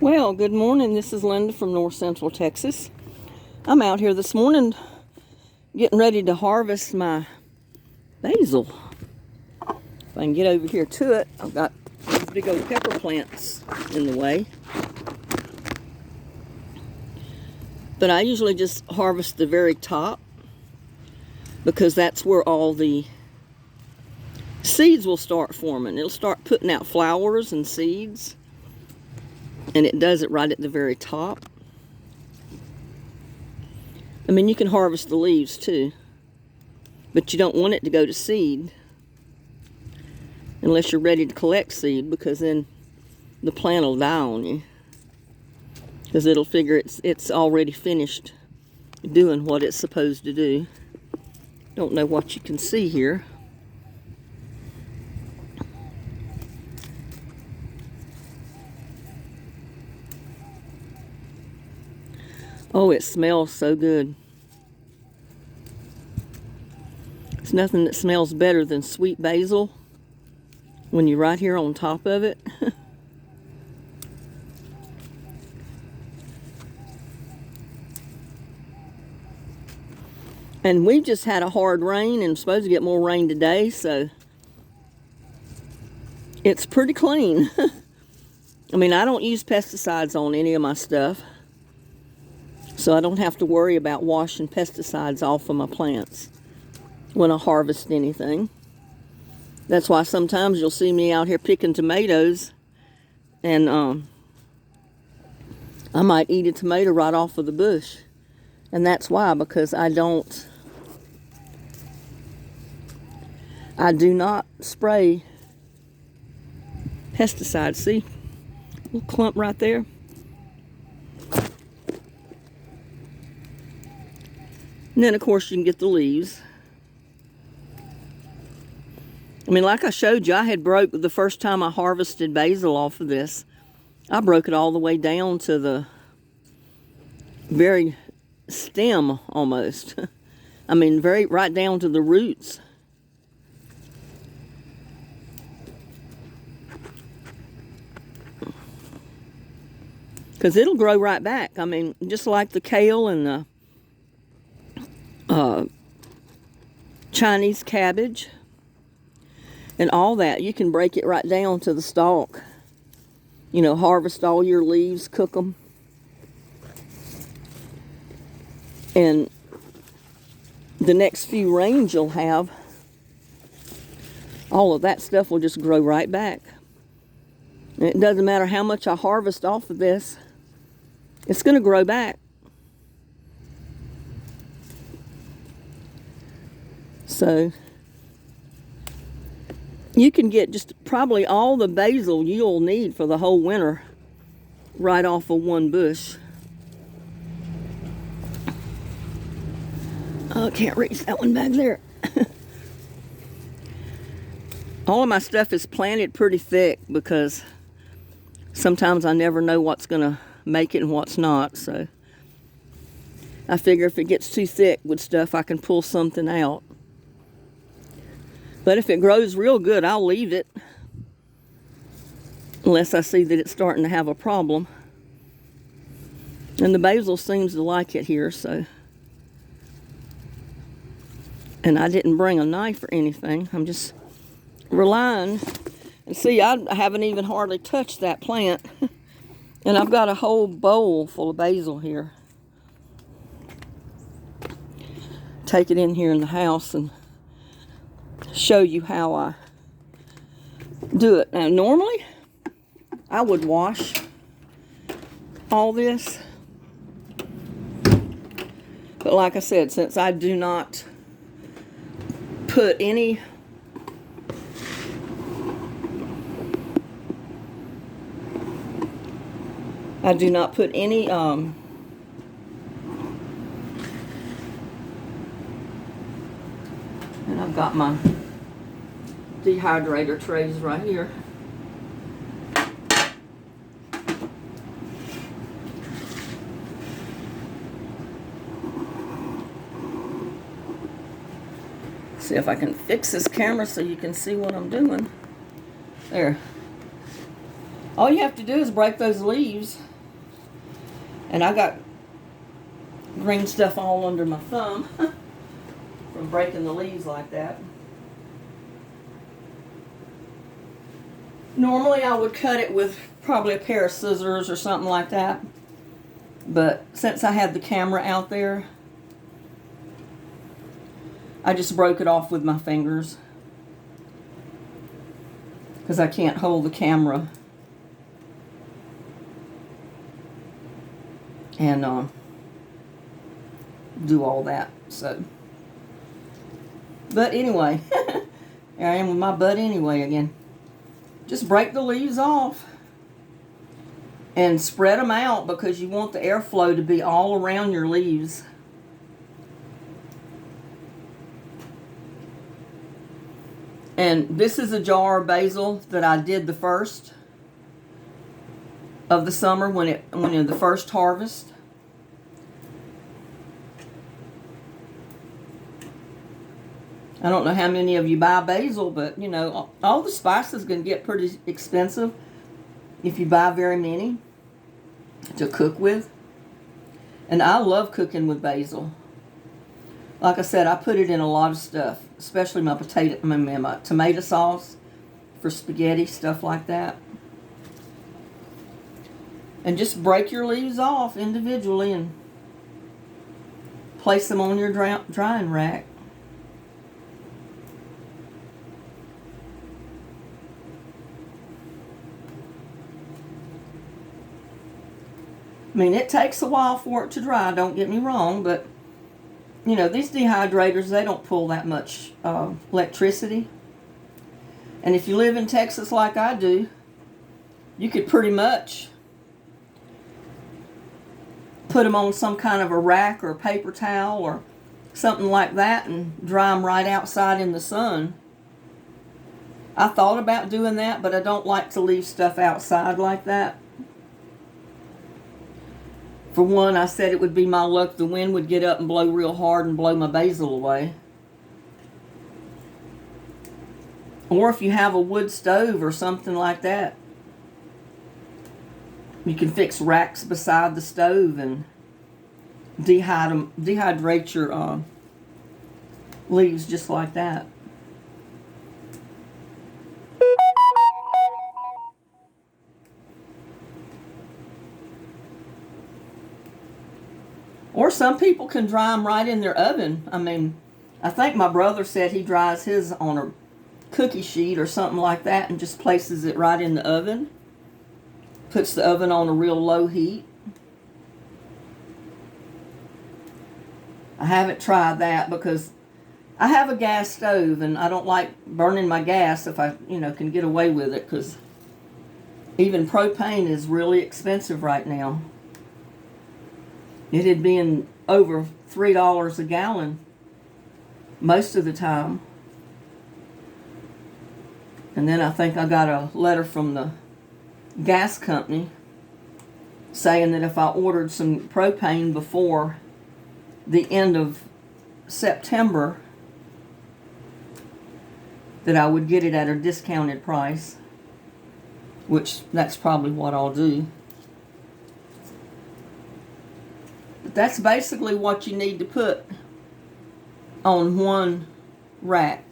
Well, good morning. This is Linda from North Central Texas. I'm out here this morning getting ready to harvest my basil. If I can get over here to it, I've got these big old pepper plants in the way. But I usually just harvest the very top because that's where all the seeds will start forming. It'll start putting out flowers and seeds. And it does it right at the very top. I mean, you can harvest the leaves too, but you don't want it to go to seed unless you're ready to collect seed, because then the plant will die on you, because it'll figure it's already finished doing what it's supposed to do. Don't know what you can see here. Oh, it smells so good. There's nothing that smells better than sweet basil when you're right here on top of it. And we just had a hard rain and supposed to get more rain today, so it's pretty clean. I mean, I don't use pesticides on any of my stuff, so I don't have to worry about washing pesticides off of my plants when I harvest anything. That's why sometimes you'll see me out here picking tomatoes, and I might eat a tomato right off of the bush. And that's why, because I do not spray pesticides. See? Little clump right there. And then, of course, you can get the leaves. I mean, like I showed you, I had broke the first time I harvested basil off of this. I broke it all the way down to the very stem almost. I mean, right down to the roots. Because it'll grow right back. I mean, just like the kale and the Chinese cabbage and all that, you can break it right down to the stalk. You know, harvest all your leaves, cook them, and the next few rains you'll have, all of that stuff will just grow right back. And it doesn't matter how much I harvest off of this, it's going to grow back. So you can get just probably all the basil you'll need for the whole winter right off of one bush. Oh, I can't reach that one back there. All of my stuff is planted pretty thick because sometimes I never know what's going to make it and what's not. So I figure if it gets too thick with stuff, I can pull something out. But if it grows real good, I'll leave it, unless I see that it's starting to have a problem. And the basil seems to like it here, so. And I didn't bring a knife or anything. I'm just relying. And see, I haven't even hardly touched that plant. And I've got a whole bowl full of basil here. Take it in here in the house and show you how I do it. Now, normally I would wash all this, but like I said, since I do not put any and I've got my dehydrator trays right here. See if I can fix this camera so you can see what I'm doing. There. All you have to do is break those leaves. And I got green stuff all under my thumb from breaking the leaves like that. Normally I would cut it with probably a pair of scissors or something like that. But since I had the camera out there, I just broke it off with my fingers. Because I can't hold the camera. And do all that. So. But anyway, here I am with my butt anyway again. Just break the leaves off and spread them out because you want the airflow to be all around your leaves. And this is a jar of basil that I did the first of the summer when the first harvest. I don't know how many of you buy basil, but you know, all the spices can get pretty expensive if you buy very many to cook with. And I love cooking with basil. Like I said, I put it in a lot of stuff, especially my tomato sauce for spaghetti, stuff like that. And just break your leaves off individually and place them on your drying rack. I mean, it takes a while for it to dry, don't get me wrong, but, you know, these dehydrators, they don't pull that much electricity. And if you live in Texas like I do, you could pretty much put them on some kind of a rack or a paper towel or something like that and dry them right outside in the sun. I thought about doing that, but I don't like to leave stuff outside like that. For one, I said it would be my luck the wind would get up and blow real hard and blow my basil away. Or if you have a wood stove or something like that, you can fix racks beside the stove and dehydrate your leaves just like that. Or some people can dry them right in their oven. I mean, I think my brother said he dries his on a cookie sheet or something like that and just places it right in the oven. Puts the oven on a real low heat. I haven't tried that because I have a gas stove and I don't like burning my gas if I, can get away with it, because even propane is really expensive right now. It had been over $3 a gallon most of the time. And then I think I got a letter from the gas company saying that if I ordered some propane before the end of September, that I would get it at a discounted price, which that's probably what I'll do. But that's basically what you need to put on one rack.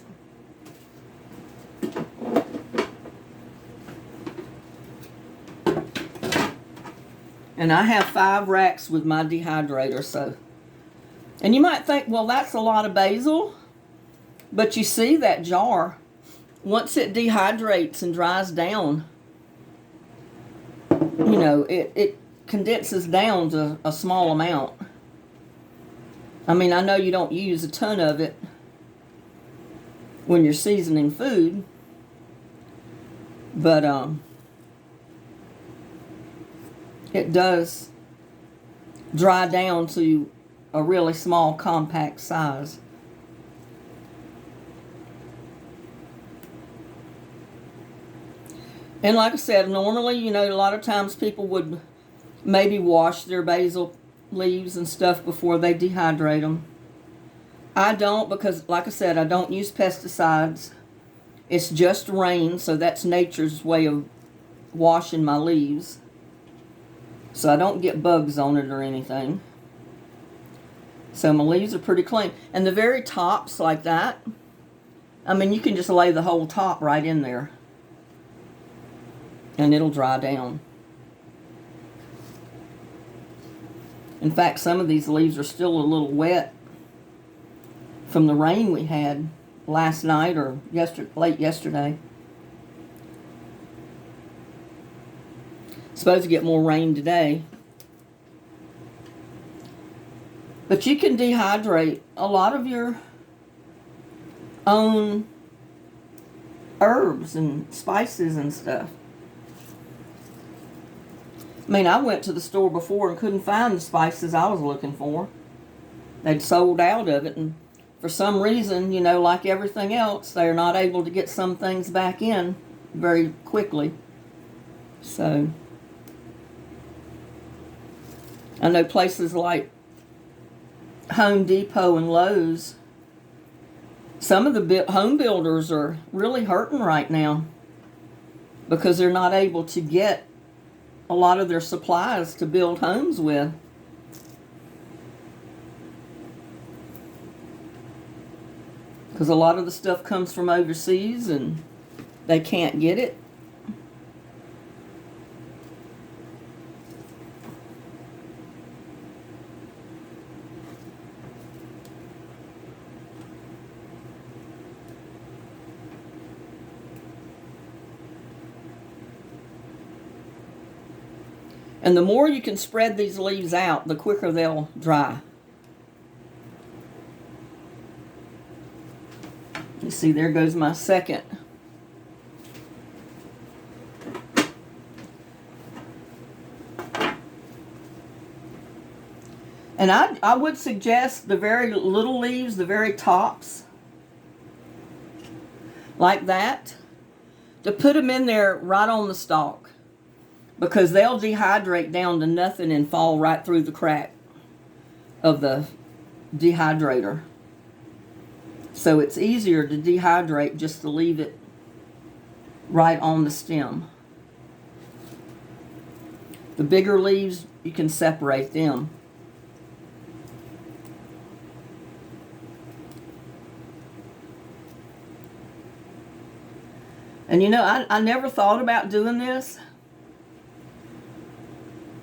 And I have 5 racks with my dehydrator, so. And you might think, well, that's a lot of basil. But you see that jar, once it dehydrates and dries down, it condenses down to a small amount. I mean, I know you don't use a ton of it when you're seasoning food, but it does dry down to a really small, compact size. And like I said, normally, a lot of times people would maybe wash their basil leaves and stuff before they dehydrate them. I don't, because like I said, I don't use pesticides. It's just rain, so that's nature's way of washing my leaves, so I don't get bugs on it or anything. So my leaves are pretty clean. And the very tops like that, I mean, you can just lay the whole top right in there and it'll dry down. In fact, some of these leaves are still a little wet from the rain we had last night or late yesterday. Supposed to get more rain today. But you can dehydrate a lot of your own herbs and spices and stuff. I mean, I went to the store before and couldn't find the spices I was looking for. They'd sold out of it, and for some reason, you know, like everything else, they're not able to get some things back in very quickly. So, I know places like Home Depot and Lowe's, some of the home builders are really hurting right now because they're not able to get a lot of their supplies to build homes with. Because a lot of the stuff comes from overseas and they can't get it. And the more you can spread these leaves out, the quicker they'll dry. You see, there goes my second. And I would suggest the very little leaves, the very tops, like that, to put them in there right on the stalk. Because they'll dehydrate down to nothing and fall right through the crack of the dehydrator. So it's easier to dehydrate just to leave it right on the stem. The bigger leaves, you can separate them. And you know, I never thought about doing this.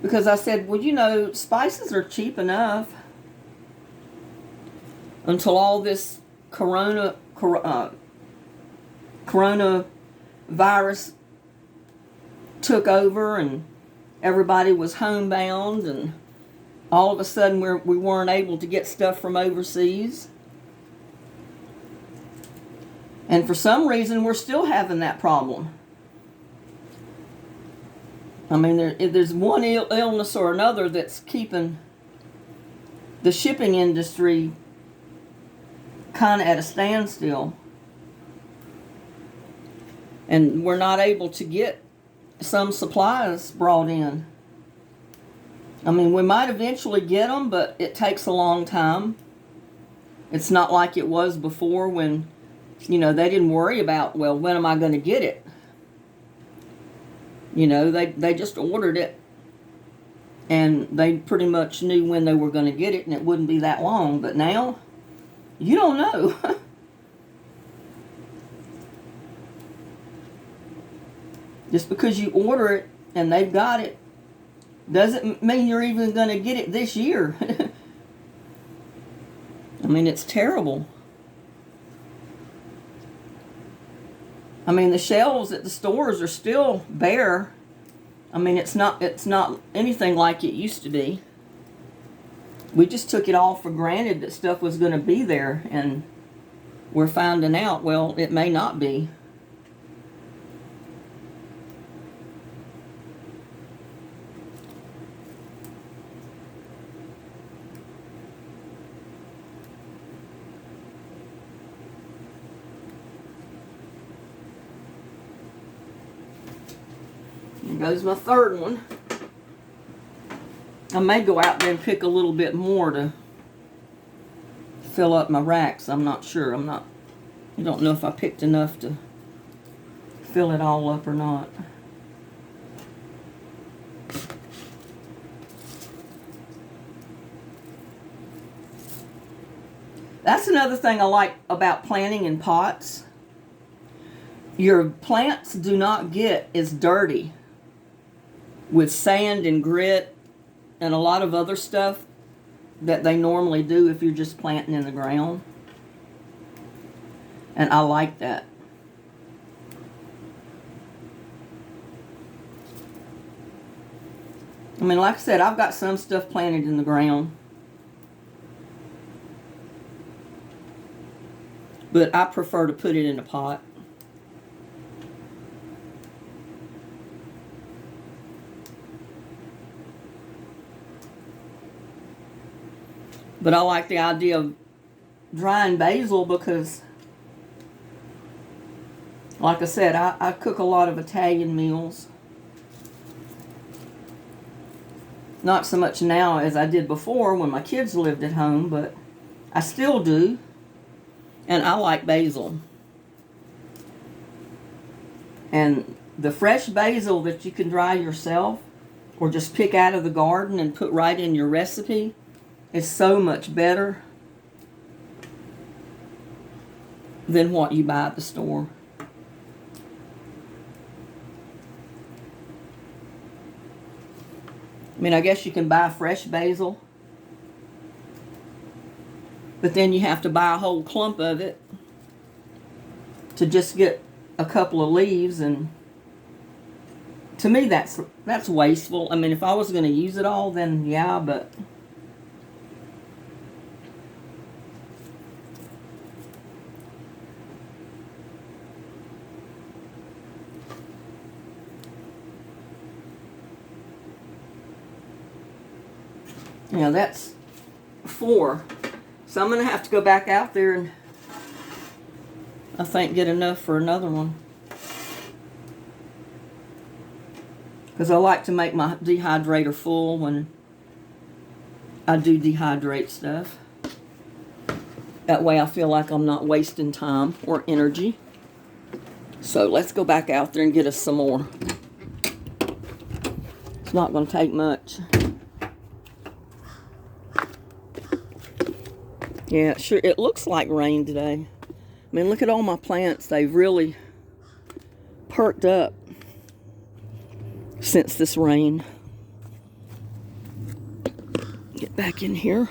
Because I said, well, you know, spices are cheap enough until all this coronavirus took over and everybody was homebound, and all of a sudden we weren't able to get stuff from overseas. And for some reason, we're still having that problem. I mean, there's one illness or another that's keeping the shipping industry kind of at a standstill. And we're not able to get some supplies brought in. I mean, we might eventually get them, but it takes a long time. It's not like it was before when, you know, they didn't worry about, well, when am I going to get it? You know, they just ordered it, and they pretty much knew when they were going to get it, and it wouldn't be that long. But now, you don't know. Just because you order it and they've got it doesn't mean you're even going to get it this year. I mean, it's terrible. I mean, the shelves at the stores are still bare. I mean, it's not anything like it used to be. We just took it all for granted that stuff was going to be there, and we're finding out, well, it may not be. There goes my third one. I may go out there and pick a little bit more to fill up my racks. I'm not sure. I don't know if I picked enough to fill it all up or not. That's another thing I like about planting in pots. Your plants do not get as dirty with sand and grit and a lot of other stuff that they normally do if you're just planting in the ground. And I like that. I mean, like I said, I've got some stuff planted in the ground. But I prefer to put it in a pot. But I like the idea of drying basil because, like I said, I cook a lot of Italian meals. Not so much now as I did before when my kids lived at home, but I still do. And I like basil. And the fresh basil that you can dry yourself or just pick out of the garden and put right in your recipe is so much better than what you buy at the store. I mean, I guess you can buy fresh basil, but then you have to buy a whole clump of it to just get a couple of leaves, and to me that's wasteful. I mean, if I was going to use it all, then yeah, but you know, that's 4. So I'm going to have to go back out there and I think get enough for another one. Because I like to make my dehydrator full when I do dehydrate stuff. That way I feel like I'm not wasting time or energy. So let's go back out there and get us some more. It's not going to take much. Yeah, sure, it looks like rain today. I mean, look at all my plants. They've really perked up since this rain. Get back in here.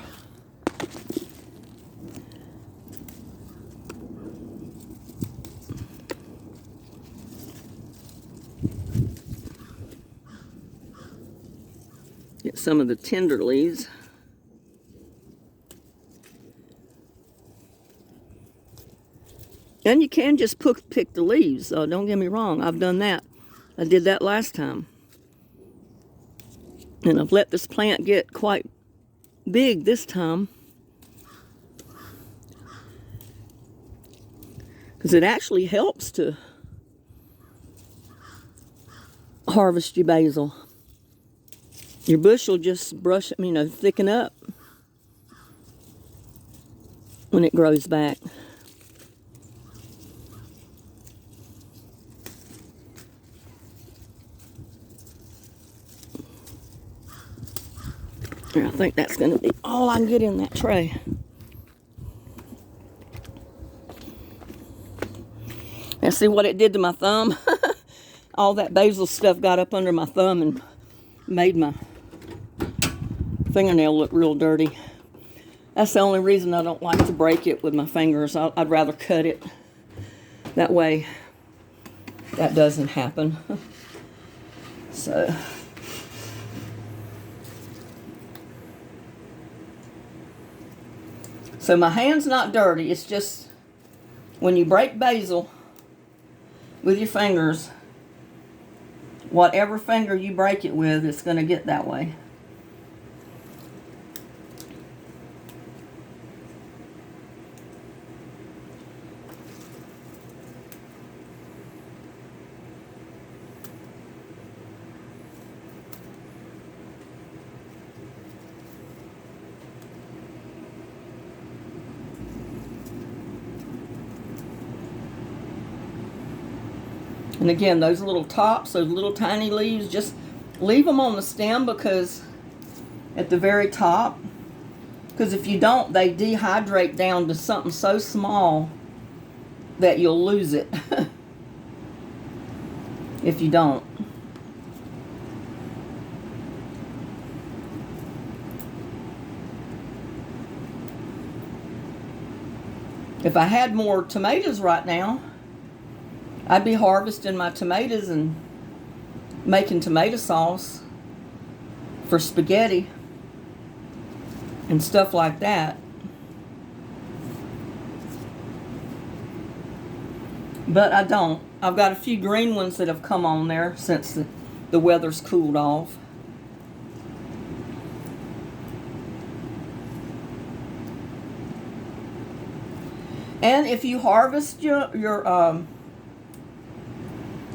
Get some of the tender leaves. And you can just pick the leaves. Don't get me wrong. I've done that. I did that last time. And I've let this plant get quite big this time. Because it actually helps to harvest your basil. Your bush will just brush, thicken up when it grows back. I think that's going to be all I can get in that tray. And see what it did to my thumb? All that basil stuff got up under my thumb and made my fingernail look real dirty. That's the only reason I don't like to break it with my fingers. I'd rather cut it. That way that doesn't happen. So my hand's not dirty. It's just when you break basil with your fingers, whatever finger you break it with, it's going to get that way. And again, those little tops, those little tiny leaves, just leave them on the stem, because at the very top, Because if you don't, they dehydrate down to something so small that you'll lose it if you don't. If I had more tomatoes right now, I'd be harvesting my tomatoes and making tomato sauce for spaghetti and stuff like that. But I don't. I've got a few green ones that have come on there since the weather's cooled off. And if you harvest your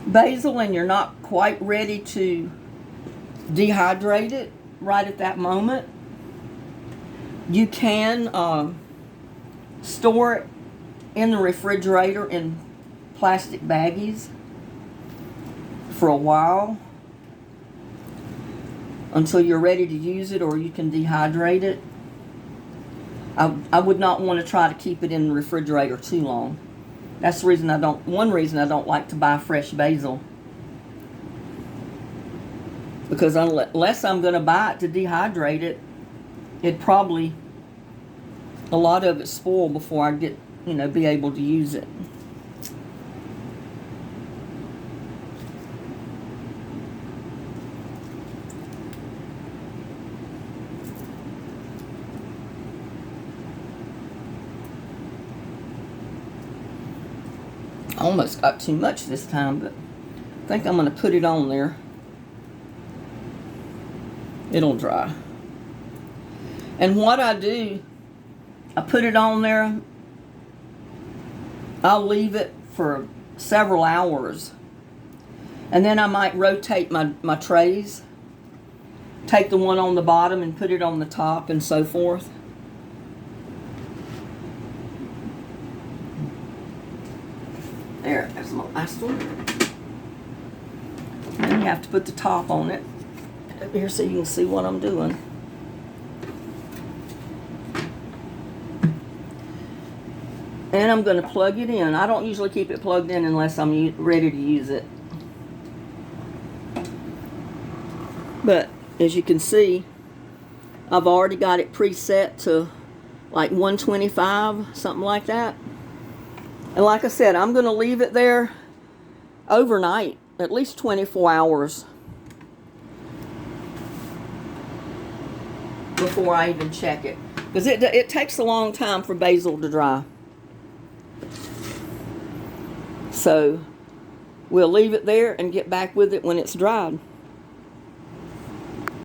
basil and you're not quite ready to dehydrate it right at that moment, you can store it in the refrigerator in plastic baggies for a while until you're ready to use it, or you can dehydrate it. I would not want to try to keep it in the refrigerator too long. That's the reason one reason I don't like to buy fresh basil. Because unless I'm going to buy it to dehydrate it, a lot of it spoil before I be able to use it. I almost got too much this time, but I think I'm going to put it on there. It'll dry. And what I do, I put it on there. I'll leave it for several hours. And then I might rotate my trays. Take the one on the bottom and put it on the top and so forth. There's my last one. And you have to put the top on it. Up here so you can see what I'm doing. And I'm going to plug it in. I don't usually keep it plugged in unless I'm ready to use it. But as you can see, I've already got it preset to like 125, something like that. And like I said, I'm going to leave it there overnight, at least 24 hours before I even check it. Because it takes a long time for basil to dry. So we'll leave it there and get back with it when it's dried.